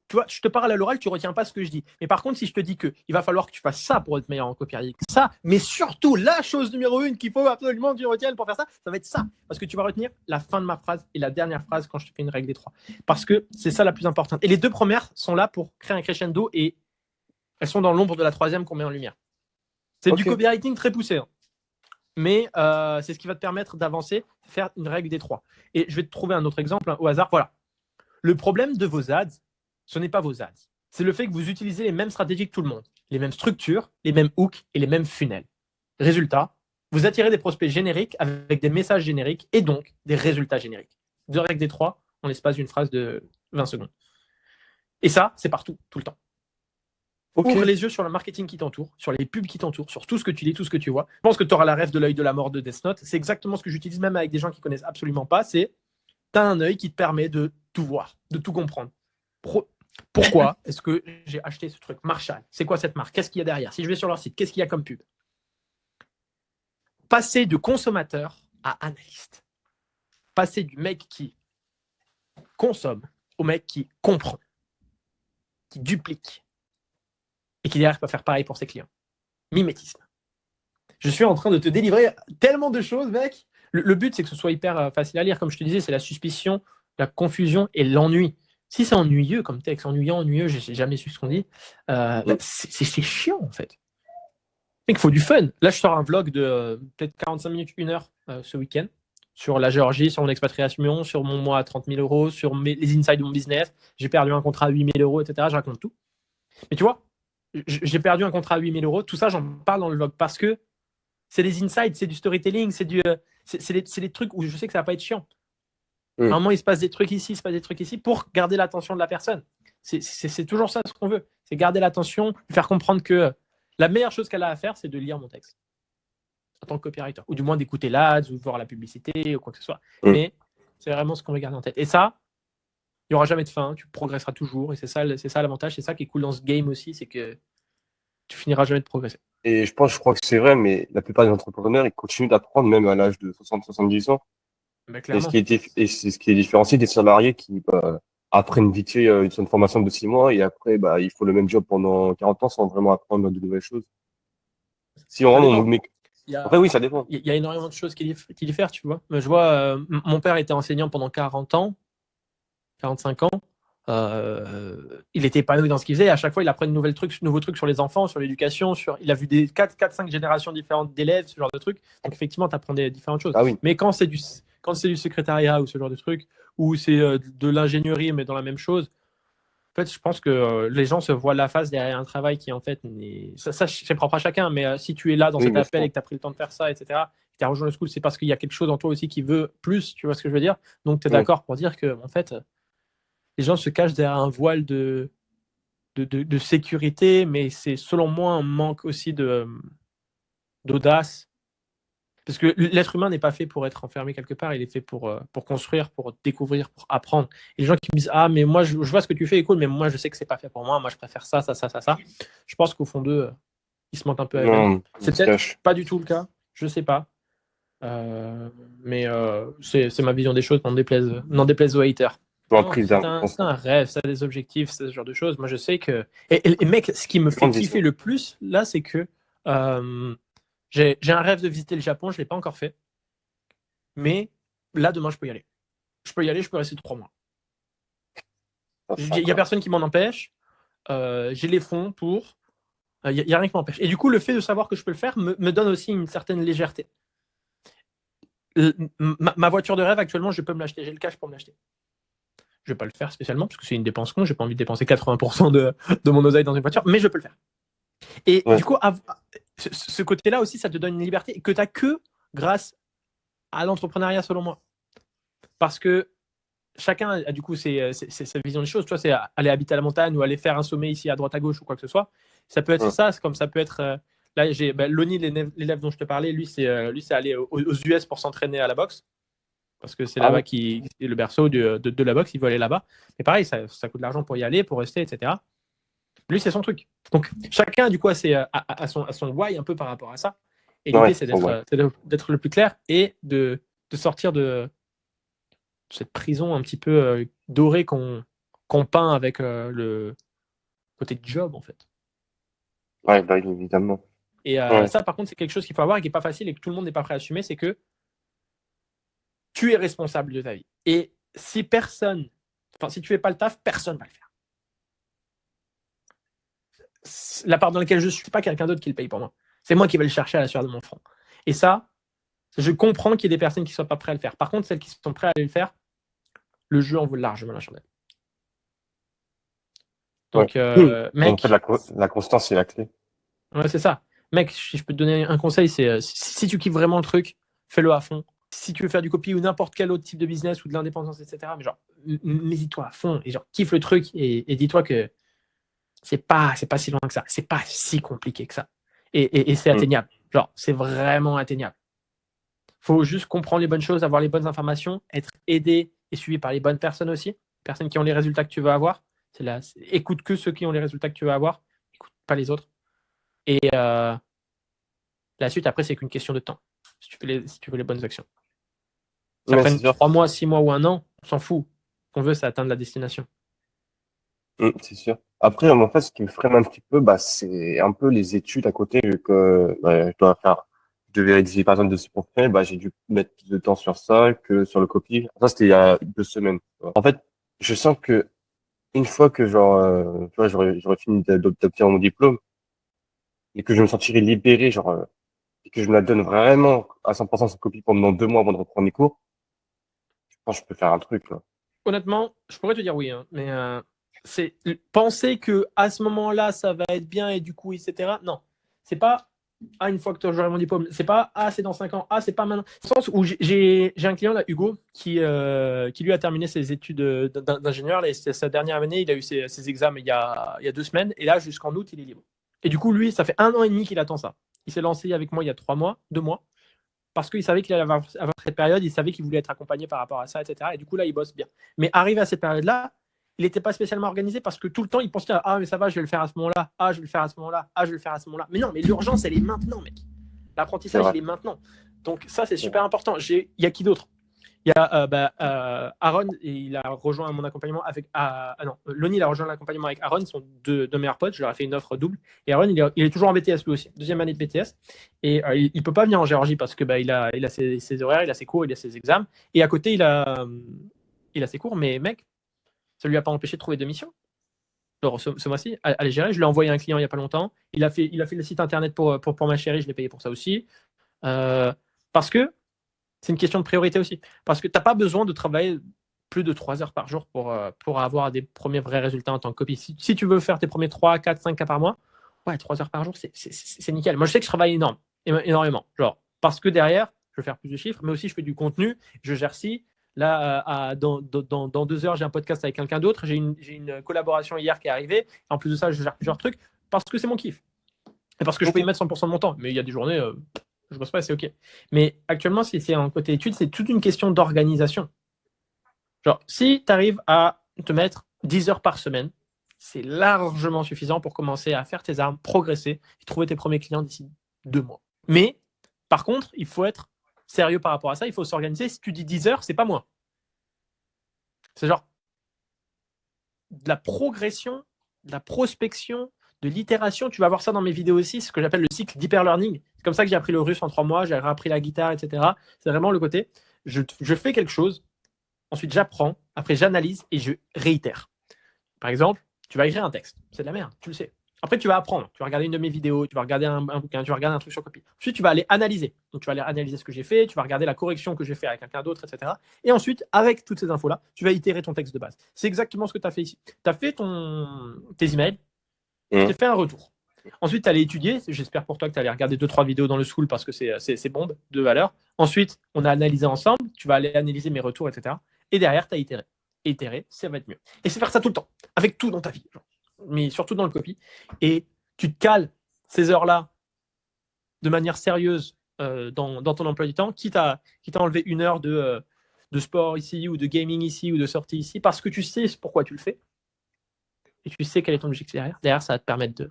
Tu vois, je te parle à l'oral, tu retiens pas ce que je dis. Mais par contre, si je te dis que il va falloir que tu fasses ça pour être meilleur en copywriting, ça, mais surtout la chose numéro 1 qu'il faut absolument que tu retiennes pour faire ça, ça va être ça. Parce que tu vas retenir la fin de ma phrase et la dernière phrase quand je te fais une règle des 3. Parce que c'est ça la plus importante. Et les 2 premières sont là pour créer un crescendo et elles sont dans l'ombre de la 3e qu'on met en lumière. C'est du copywriting très poussé. Hein. Mais c'est ce qui va te permettre d'avancer, faire une règle des 3. Et je vais te trouver un autre exemple au hasard. Voilà. Le problème de vos ads, ce n'est pas vos ads. C'est le fait que vous utilisez les mêmes stratégies que tout le monde, les mêmes structures, les mêmes hooks et les mêmes funnels. Résultat, vous attirez des prospects génériques avec des messages génériques et donc des résultats génériques. 2 règles des 3 en l'espace d'une phrase de 20 secondes. Et ça, c'est partout, tout le temps. Ouvre les yeux sur le marketing qui t'entoure, sur les pubs qui t'entourent, sur tout ce que tu lis, tout ce que tu vois. Je pense que tu auras la rêve de l'œil de la mort de Death Note. C'est exactement ce que j'utilise même avec des gens qui connaissent absolument pas. C'est tu as un œil qui te permet de tout voir, de tout comprendre. Pourquoi est-ce que j'ai acheté ce truc Marshall, c'est quoi cette marque? Qu'est-ce qu'il y a derrière? Si je vais sur leur site, qu'est-ce qu'il y a comme pub? Passer de consommateur à analyste. Passer du mec qui consomme au mec qui comprend, qui duplique et qui derrière peut faire pareil pour ses clients. Mimétisme. Je suis en train de te délivrer tellement de choses, mec. Le but, c'est que ce soit hyper facile à lire. Comme je te disais, c'est la suspicion, la confusion et l'ennui. Si c'est ennuyeux comme texte, ennuyeux, j'ai jamais su ce qu'on dit, c'est chiant en fait. Il faut du fun. Là, je sors un vlog de peut-être 45 minutes, 1 heure ce week-end sur la Géorgie, sur mon expatriation, sur mon mois à 30 000 euros, sur les insights de mon business. J'ai perdu un contrat à 8 000 euros, etc. Je raconte tout. Mais tu vois, j'ai perdu un contrat à 8 000 euros. Tout ça, j'en parle dans le vlog parce que c'est des insights, c'est du storytelling, c'est des trucs où je sais que ça va pas être chiant. À un moment, il se passe des trucs ici, il se passe des trucs ici pour garder l'attention de la personne. C'est toujours ça ce qu'on veut. C'est garder l'attention, faire comprendre que la meilleure chose qu'elle a à faire, c'est de lire mon texte en tant que copywriter. Ou du moins d'écouter l'ads ou de voir la publicité ou quoi que ce soit. Mais c'est vraiment ce qu'on veut garder en tête. Et ça, il n'y aura jamais de fin. Tu progresseras toujours. Et c'est ça l'avantage. C'est ça qui est cool dans ce game aussi, c'est que tu finiras jamais de progresser. Et je crois que c'est vrai, mais la plupart des entrepreneurs, ils continuent d'apprendre même à l'âge de 60-70 ans. Et ce qui est différencié des salariés qui apprennent vite fait une formation de 6 mois et après il faut le même job pendant 40 ans sans vraiment apprendre de nouvelles choses. Si on après oui, ça dépend. Il y a énormément de choses qui diffèrent, tu vois. Je vois, mon père était enseignant pendant 40 ans, 45 ans. Il était épanoui dans ce qu'il faisait. À chaque fois, il apprenait de nouveaux trucs sur les enfants, sur l'éducation. Il a vu des 4-5 générations différentes d'élèves, ce genre de trucs. Donc, effectivement, tu apprends des différentes choses. Ah oui. Mais quand c'est du secrétariat ou ce genre de truc, ou c'est de l'ingénierie, mais dans la même chose, en fait, je pense que les gens se voient la face derrière un travail qui, en fait, ça c'est propre à chacun. Mais si tu es là dans cet appel et que tu as pris le temps de faire ça, etc., que tu as rejoint le school, c'est parce qu'il y a quelque chose en toi aussi qui veut plus. Tu vois ce que je veux dire? Donc, tu es d'accord pour dire que, en fait, les gens se cachent derrière un voile de sécurité, mais c'est selon moi un manque aussi d'audace. Parce que l'être humain n'est pas fait pour être enfermé quelque part, il est fait pour construire, pour découvrir, pour apprendre. Et les gens qui me disent « Ah, mais moi, je vois ce que tu fais est cool, mais moi, je sais que c'est pas fait pour moi je préfère ça. » Je pense qu'au fond d'eux, ils se mentent un peu à eux-mêmes. C'est peut-être pas du tout le cas, je sais pas. Mais c'est ma vision des choses, n'en déplaise aux haters. C'est un rêve, ça a des objectifs, c'est ce genre de choses. Moi, je sais que... Et mec, ce qui me fait kiffer le plus, là, c'est que j'ai un rêve de visiter le Japon, je ne l'ai pas encore fait. Mais là, demain, je peux y aller. Je peux rester 3 mois. Il n'y a personne qui m'en empêche. J'ai les fonds pour... Il n'y a rien qui m'empêche. Et du coup, le fait de savoir que je peux le faire me donne aussi une certaine légèreté. ma voiture de rêve, actuellement, je peux me l'acheter. J'ai le cash pour me l'acheter. Je vais pas le faire spécialement parce que c'est une dépense con. J'ai pas envie de dépenser 80% de mon oseille dans une voiture, mais je peux le faire. Et du coup, ce côté-là aussi, ça te donne une liberté que tu n'as que grâce à l'entrepreneuriat, selon moi. Parce que chacun a du coup sa vision des choses. Toi, c'est aller habiter à la montagne ou aller faire un sommet ici à droite à gauche ou quoi que ce soit. Ça peut être ça, comme ça peut être. Là, j'ai Lonnie, l'élève dont je te parlais, lui, c'est aller aux US pour s'entraîner à la boxe. Parce que c'est là-bas qui est le berceau de la boxe. Il veut aller là-bas. Mais pareil, ça coûte de l'argent pour y aller, pour rester, etc. Lui, c'est son truc. Donc, chacun, du coup, a son why un peu par rapport à ça. Et l'idée, c'est d'être le plus clair et de sortir de cette prison un petit peu dorée qu'on peint avec le côté job, en fait. Ouais, bah, évidemment. Et ça, par contre, c'est quelque chose qu'il faut avoir et qui n'est pas facile et que tout le monde n'est pas prêt à assumer, c'est que tu es responsable de ta vie. Et si tu fais pas le taf, personne va le faire. La part dans laquelle je suis, pas quelqu'un d'autre qui le paye pour moi. C'est moi qui vais le chercher à la sueur de mon front. Et ça, je comprends qu'il y ait des personnes qui ne soient pas prêtes à le faire. Par contre, celles qui sont prêtes à aller le faire, le jeu en vaut largement la chandelle. Donc, mec. En fait, la constance, c'est la clé. Ouais, c'est ça. Mec, si je peux te donner un conseil, c'est si tu kiffes vraiment le truc, fais-le à fond. Si tu veux faire du copy ou n'importe quel autre type de business ou de l'indépendance, etc., mais genre, mets-toi à fond et genre, kiffe le truc et dis-toi que c'est pas si loin que ça. C'est pas si compliqué que ça. Et c'est atteignable. Genre, c'est vraiment atteignable. Faut juste comprendre les bonnes choses, avoir les bonnes informations, être aidé et suivi par les bonnes personnes aussi. Personnes qui ont les résultats que tu veux avoir. Écoute que ceux qui ont les résultats que tu veux avoir. Écoute pas les autres. Et la suite, après, c'est qu'une question de temps. Si tu veux les bonnes actions. Ça prenne 3 mois, 6 mois ou 1 an, on s'en fout. Ce qu'on veut, c'est atteindre la destination. C'est sûr. Après, en fait, ce qui me freine un petit peu, c'est un peu les études à côté, vu que je devais rédiger par exemple de ce profil, j'ai dû mettre plus de temps sur ça que sur le copy. Ça, c'était il y a 2 semaines. En fait, je sens que une fois que tu vois, j'aurais fini d'obtenir mon diplôme et que je me sentirais libéré, et que je me la donne vraiment à 100% sur copy pendant 2 mois avant de reprendre les cours, je pense que je peux faire un truc, là. Honnêtement, je pourrais te dire oui, hein, mais c'est penser que à ce moment-là, ça va être bien et du coup, etc. Non, c'est pas une fois que j'aurai mon diplôme, c'est pas c'est dans 5 ans, c'est pas maintenant. Dans le sens où j'ai un client là, Hugo, qui lui a terminé ses études d'ingénieur. Là, c'est sa dernière année, il a eu ses examens il y a 2 semaines et là jusqu'en août, il est libre. Et du coup, lui, ça fait 1 an et demi qu'il attend ça. Il s'est lancé avec moi il y a 2 mois. Parce qu'il savait qu'il allait avoir cette période, il savait qu'il voulait être accompagné par rapport à ça, etc. Et du coup, là, il bosse bien. Mais arrivé à cette période-là, il n'était pas spécialement organisé parce que tout le temps, il pensait mais ça va, je vais le faire à ce moment-là. Je vais le faire à ce moment-là. Je vais le faire à ce moment-là. Mais non, mais l'urgence, elle est maintenant, mec. L'apprentissage, il est maintenant. Donc, ça, c'est super important. Il y a qui d'autre? Il y a Aaron, il a rejoint mon accompagnement avec. Lonnie, il a rejoint l'accompagnement avec Aaron, ils sont deux meilleurs potes. Je leur ai fait une offre double. Et Aaron, il est toujours en BTS lui aussi, 2e année de BTS. Et il ne peut pas venir en Géorgie parce que il a ses horaires, il a ses cours, il a ses examens. Et à côté, il a ses cours. Mais mec, ça ne lui a pas empêché de trouver 2 missions. Alors, ce mois-ci, à les gérer. Je lui ai envoyé un client il n'y a pas longtemps. Il a fait le site internet pour ma chérie, je l'ai payé pour ça aussi. Parce que c'est une question de priorité aussi. Parce que tu n'as pas besoin de travailler plus de 3 heures par jour pour avoir des premiers vrais résultats en tant que copy. Si tu veux faire tes premiers 3, 4, 5 cas par mois, 3 heures par jour, c'est nickel. Moi, je sais que je travaille énormément. Parce que derrière, je veux faire plus de chiffres, mais aussi je fais du contenu, je gère ci. Là, dans 2 heures, j'ai un podcast avec quelqu'un d'autre. J'ai une collaboration hier qui est arrivée. En plus de ça, je gère plusieurs trucs parce que c'est mon kiff. Et parce que je peux y mettre 100% de mon temps. Mais il y a des journées... je bosse pas, c'est OK. Mais actuellement, si c'est en côté études, c'est toute une question d'organisation. Si tu arrives à te mettre 10 heures par semaine, c'est largement suffisant pour commencer à faire tes armes, progresser et trouver tes premiers clients d'ici 2 mois. Mais, par contre, il faut être sérieux par rapport à ça. Il faut s'organiser. Si tu dis 10 heures, c'est pas moins. C'est de la progression, de la prospection, de l'itération. Tu vas voir ça dans mes vidéos aussi, ce que j'appelle le cycle d'hyper-learning. C'est comme ça que j'ai appris le russe en 3 mois, j'ai appris la guitare, etc. C'est vraiment le côté, je fais quelque chose, ensuite j'apprends, après j'analyse et je réitère. Par exemple, tu vas écrire un texte, c'est de la merde, tu le sais. Après, tu vas apprendre. Tu vas regarder une de mes vidéos, tu vas regarder un bouquin, tu vas regarder un truc sur copie. Ensuite, tu vas aller analyser. Donc, tu vas aller analyser ce que j'ai fait, tu vas regarder la correction que j'ai fait avec quelqu'un d'autre, etc. Et ensuite, avec toutes ces infos-là, tu vas itérer ton texte de base. C'est exactement ce que tu as fait ici. Tu as fait tes emails, tu t'es fait un retour. Ensuite, tu allais étudier. J'espère pour toi que tu allais regarder 2-3 vidéos dans le school parce que c'est bombe de valeur. Ensuite, on a analysé ensemble. Tu vas aller analyser mes retours, etc. Et derrière, tu as itéré. Itérer, ça va être mieux. Et c'est faire ça tout le temps, avec tout dans ta vie. Mais surtout dans le copy. Et tu te cales ces heures-là de manière sérieuse dans ton emploi du temps, quitte à enlever 1 heure de sport ici, ou de gaming ici, ou de sortie ici, parce que tu sais pourquoi tu le fais. Et tu sais quel est ton objectif derrière. Derrière, ça va te permettre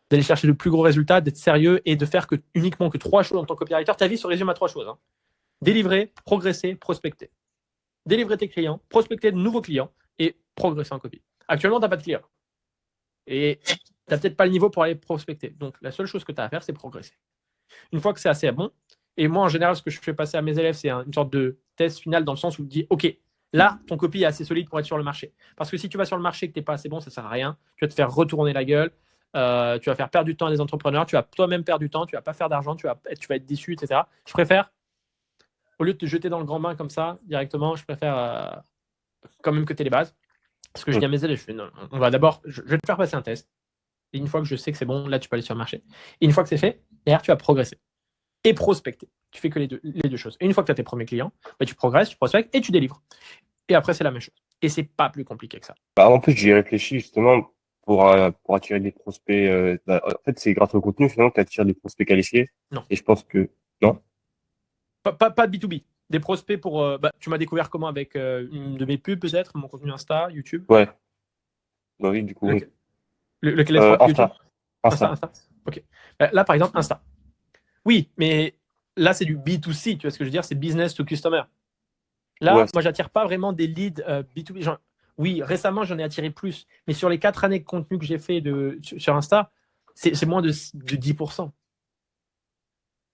d'aller chercher de plus gros résultats, d'être sérieux et de faire uniquement que 3 choses en tant que copywriter. Ta vie se résume à 3 choses. Hein. Délivrer, progresser, prospecter. Délivrer tes clients, prospecter de nouveaux clients et progresser en copie. Actuellement, tu n'as pas de clients. Et tu n'as peut-être pas le niveau pour aller prospecter. Donc, la seule chose que tu as à faire, c'est progresser. Une fois que c'est assez bon, et moi, en général, ce que je fais passer à mes élèves, c'est une sorte de test final dans le sens où tu dis, OK, là, ton copy est assez solide pour être sur le marché. Parce que si tu vas sur le marché et que tu n'es pas assez bon, ça ne sert à rien. Tu vas te faire retourner la gueule. Tu vas faire perdre du temps à des entrepreneurs. Tu vas toi-même perdre du temps. Tu ne vas pas faire d'argent. Tu vas être déçu, etc. Je préfère, au lieu de te jeter dans le grand bain comme ça, directement, je préfère quand même que tu aies les bases. Parce que je dis à mes élèves, non, on va d'abord, je vais te faire passer un test. Et une fois que je sais que c'est bon, là, tu peux aller sur le marché. Et une fois que c'est fait, derrière, tu vas progresser. Et prospecter. Tu fais que les deux choses. Et une fois que tu as tes premiers clients, bah, tu progresses, tu prospectes et tu délivres. Et après, c'est la même chose. Et c'est pas plus compliqué que ça. Bah, en plus, j'y ai réfléchi justement pour attirer des prospects. En fait, c'est grâce au contenu, finalement, que tu attires des prospects qualifiés. Non. Et je pense que. Non. Pas de B2B. Des prospects pour. Tu m'as découvert comment avec une de mes pubs, peut-être, mon contenu Insta, YouTube. Ouais. Bah oui, du coup. Lequel est propre, Insta. YouTube Insta. Insta. Ok. Là, par exemple, Insta. Oui, mais là, c'est du B2C. Tu vois ce que je veux dire? C'est business to customer. Là, Ouais. moi, j'attire pas vraiment des leads B2B. Oui, récemment, j'en ai attiré plus. Mais sur les 4 années de contenu que j'ai fait sur Insta, c'est moins de 10%.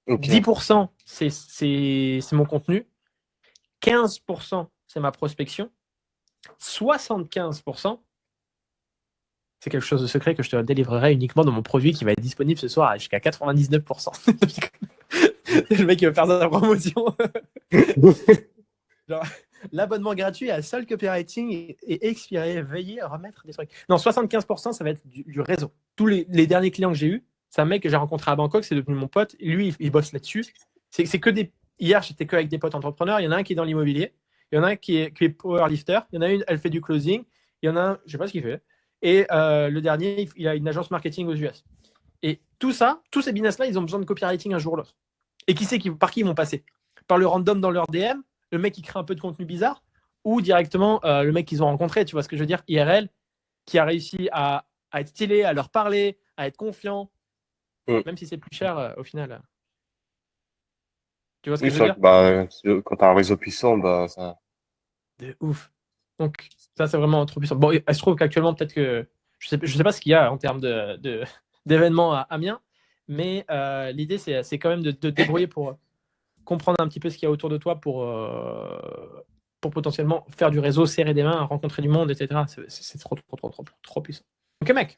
Okay. 10%, c'est mon contenu. 15%, c'est ma prospection. 75%, c'est quelque chose de secret que je te délivrerai uniquement dans mon produit qui va être disponible ce soir jusqu'à 99%. Le mec qui veut faire sa promotion. Genre, l'abonnement gratuit à Seul Copywriting est expiré. Veuillez remettre des trucs. Non, 75%, ça va être du réseau. Tous les derniers clients que j'ai eus, c'est un mec que j'ai rencontré à Bangkok, c'est devenu mon pote. Lui, il bosse là-dessus. C'est que des. Hier, j'étais que avec des potes entrepreneurs. Il y en a un qui est dans l'immobilier. Il y en a un qui est powerlifter. Il y en a une, elle fait du closing. Il y en a un, je ne sais pas ce qu'il fait. Et le dernier, il a une agence marketing aux US. Et tout ça, tous ces business-là, ils ont besoin de copywriting un jour ou l'autre. Et qui sait par qui ils vont passer? Par le random dans leur DM, le mec qui crée un peu de contenu bizarre, ou directement le mec qu'ils ont rencontré, tu vois ce que je veux dire, IRL, qui a réussi à être stylé, à leur parler, à être confiant, même si c'est plus cher au final. Tu vois ce que je veux dire? Bah, quand tu as un réseau puissant, bah, ça. De ouf. Donc, ça, c'est vraiment trop puissant. Bon, il se trouve qu'actuellement, peut-être que. Je sais pas ce qu'il y a en termes d'événements à Amiens, mais l'idée, c'est quand même de te débrouiller pour comprendre un petit peu ce qu'il y a autour de toi pour potentiellement faire du réseau, serrer des mains, rencontrer du monde, etc. C'est trop puissant. Ok, mec,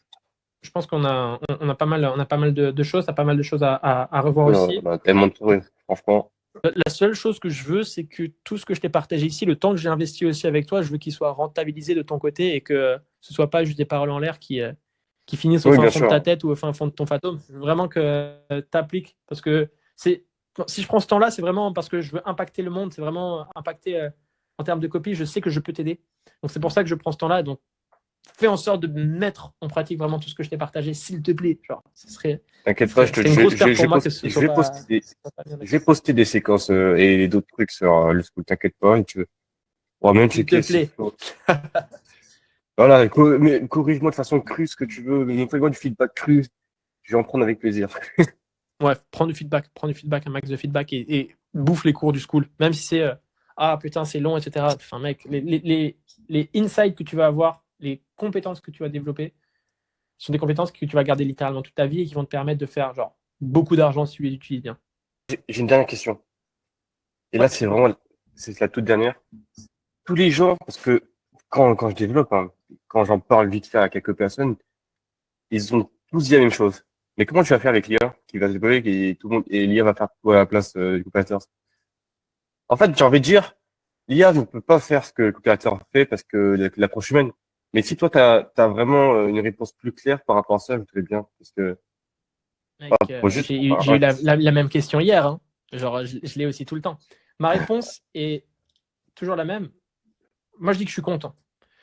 je pense qu'on a pas mal de choses, t'as pas mal de choses à revoir aussi. On a tellement de trucs, franchement. La seule chose que je veux, c'est que tout ce que je t'ai partagé ici, le temps que j'ai investi aussi avec toi, je veux qu'il soit rentabilisé de ton côté et que ce soit pas juste des paroles en l'air qui finissent au fin fond de ta tête ou au fin fond de ton fantôme. Je veux vraiment que tu appliques parce que si je prends ce temps-là, c'est vraiment parce que je veux impacter le monde, c'est vraiment impacter en termes de copie. Je sais que je peux t'aider. Donc c'est pour ça que je prends ce temps-là. Donc fais en sorte de mettre en pratique vraiment tout ce que je t'ai partagé, s'il te plaît. Genre, ce serait. T'inquiète pas, je vais poster des séquences et d'autres trucs sur le school. T'inquiète pas, et tu pourras même checker. S'il te plaît. Voilà, mais corrige-moi de façon crue ce que tu veux, mais fais-moi du feedback cru. Je vais en prendre avec plaisir. Ouais, prends du feedback, un max de feedback et bouffe les cours du school. Même si c'est ah putain, c'est long, etc. Enfin, mec, les insights que tu vas avoir, les compétences que tu vas développer, sont des compétences que tu vas garder littéralement toute ta vie et qui vont te permettre de faire genre beaucoup d'argent si tu les utilises bien. J'ai une dernière question. Et là, c'est la toute dernière. Tous les gens, parce que quand je développe, hein, quand j'en parle vite fait à quelques personnes, ils ont tous dit la même chose. Mais comment tu vas faire avec l'IA qui va se déployer et tout le monde, et l'IA va faire tout à la place du coopérateur? En fait, j'ai envie de dire, l'IA ne peut pas faire ce que le coopérateur fait parce que l'approche humaine. Mais si toi, tu as vraiment une réponse plus claire par rapport à ça, je voudrais bien. Parce que, j'ai eu la même question hier. Hein. Genre, je l'ai aussi tout le temps. Ma réponse est toujours la même. Moi, je dis que je suis content.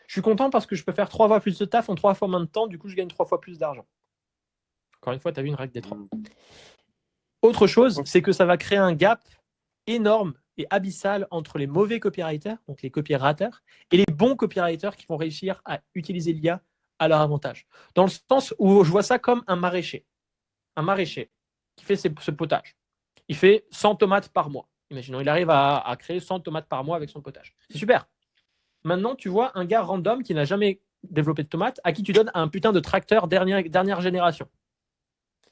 Je suis content parce que je peux faire 3 fois plus de taf en 3 fois moins de temps. Du coup, je gagne 3 fois plus d'argent. Encore une fois, tu as vu une règle des 3. Autre chose, c'est que ça va créer un gap énorme et abyssal entre les mauvais copywriters, donc les copywriters, et les bons copywriters qui vont réussir à utiliser l'IA à leur avantage. Dans le sens où je vois ça comme un maraîcher. Un maraîcher qui fait ce potage. Il fait 100 tomates par mois. Imaginons, il arrive à créer 100 tomates par mois avec son potage. C'est super. Maintenant, tu vois un gars random qui n'a jamais développé de tomates, à qui tu donnes un putain de tracteur dernière génération.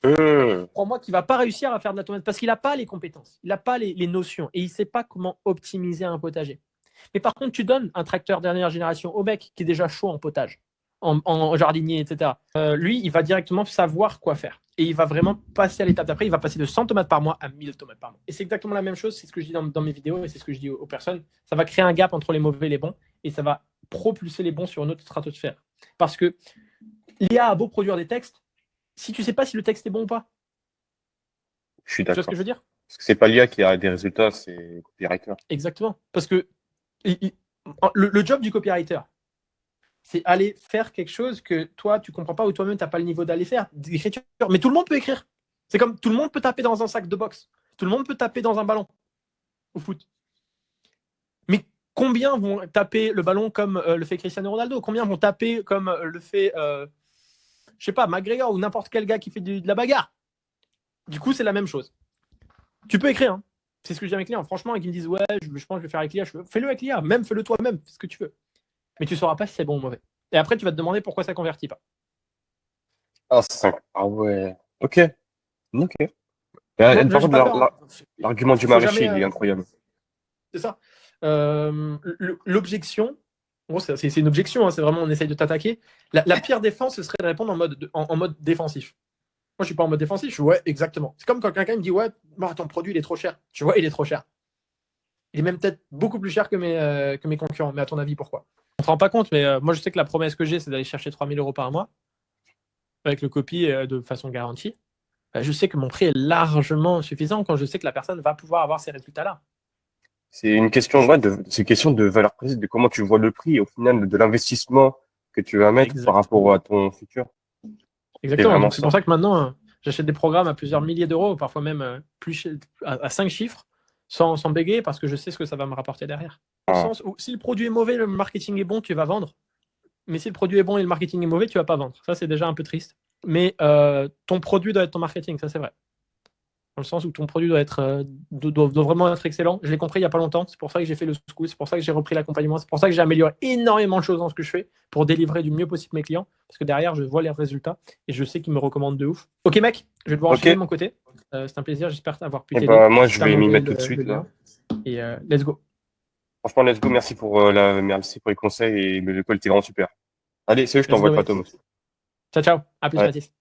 Crois-moi qu'il ne va pas réussir à faire de la tomate parce qu'il n'a pas les compétences, il n'a pas les notions et il ne sait pas comment optimiser un potager. Mais par contre, tu donnes un tracteur dernière génération au mec qui est déjà chaud en potage, en jardinier, etc. Lui, il va directement savoir quoi faire. Et il va vraiment passer à l'étape d'après. Il va passer de 100 tomates par mois à 1000 tomates par mois. Et c'est exactement la même chose. C'est ce que je dis dans mes vidéos et c'est ce que je dis aux personnes. Ça va créer un gap entre les mauvais et les bons et ça va propulser les bons sur une autre stratosphère. Parce que l'IA a beau produire des textes, si tu ne sais pas si le texte est bon ou pas. Je suis d'accord. Tu vois ce que je veux dire? Parce que c'est pas l'IA qui a des résultats, c'est le copywriter. Exactement. Parce que le job du copywriter, c'est aller faire quelque chose que toi, tu comprends pas ou toi-même, tu n'as pas le niveau d'aller faire, d'écriture. Mais tout le monde peut écrire. C'est comme tout le monde peut taper dans un sac de boxe. Tout le monde peut taper dans un ballon au foot. Mais combien vont taper le ballon comme le fait Cristiano Ronaldo? Combien vont taper comme le fait, je sais pas, McGregor ou n'importe quel gars qui fait de la bagarre? Du coup, c'est la même chose. Tu peux écrire. Hein. C'est ce que je dis avec les clients. Franchement, ils me disent, ouais, je pense que je vais faire avec l'IA. Fais-le avec l'IA. Même fais-le toi-même. Fais ce que tu veux. Mais tu ne sauras pas si c'est bon ou mauvais. Et après, tu vas te demander pourquoi ça ne convertit pas. Ah ouais. Ok. L'argument du maraîcher, il est incroyable. C'est ça. L'objection, bon, c'est une objection, hein, c'est vraiment on essaye de t'attaquer. La pire défense, ce serait de répondre en mode défensif. Moi, je suis pas en mode défensif, je suis ouais, exactement. C'est comme quand quelqu'un me dit ouais, ton produit il est trop cher. Tu vois, il est trop cher. Il est même peut-être beaucoup plus cher que mes concurrents. Mais à ton avis, pourquoi? On ne se rend pas compte, mais moi, je sais que la promesse que j'ai, c'est d'aller chercher 3 000 € par mois avec le copy de façon garantie. Je sais que mon prix est largement suffisant quand je sais que la personne va pouvoir avoir ces résultats-là. C'est une question, c'est une question de valeur précise, de comment tu vois le prix au final de l'investissement que tu vas mettre par rapport à ton futur. Exactement. C'est pour ça que maintenant, j'achète des programmes à plusieurs milliers d'euros, parfois même à 5 chiffres, sans bégayer, parce que je sais ce que ça va me rapporter derrière. Dans le sens où si le produit est mauvais, le marketing est bon, tu vas vendre. Mais si le produit est bon et le marketing est mauvais, tu vas pas vendre. Ça, c'est déjà un peu triste. Mais ton produit doit être ton marketing, ça c'est vrai. Dans le sens où ton produit doit vraiment être excellent. Je l'ai compris il n'y a pas longtemps. C'est pour ça que j'ai fait le school. C'est pour ça que j'ai repris l'accompagnement. C'est pour ça que j'ai amélioré énormément de choses dans ce que je fais pour délivrer du mieux possible mes clients. Parce que derrière, je vois les résultats et je sais qu'ils me recommandent de ouf. Ok, mec, je vais devoir enchaîner de mon côté. C'est un plaisir. J'espère avoir pu t'aider. Moi, je vais m'y mettre tout de suite. Là. Et let's go. Franchement, let's go. Merci pour les conseils et le call était vraiment super. Allez, je t'envoie le patom aussi. Ciao, ciao. À plus, Mathis.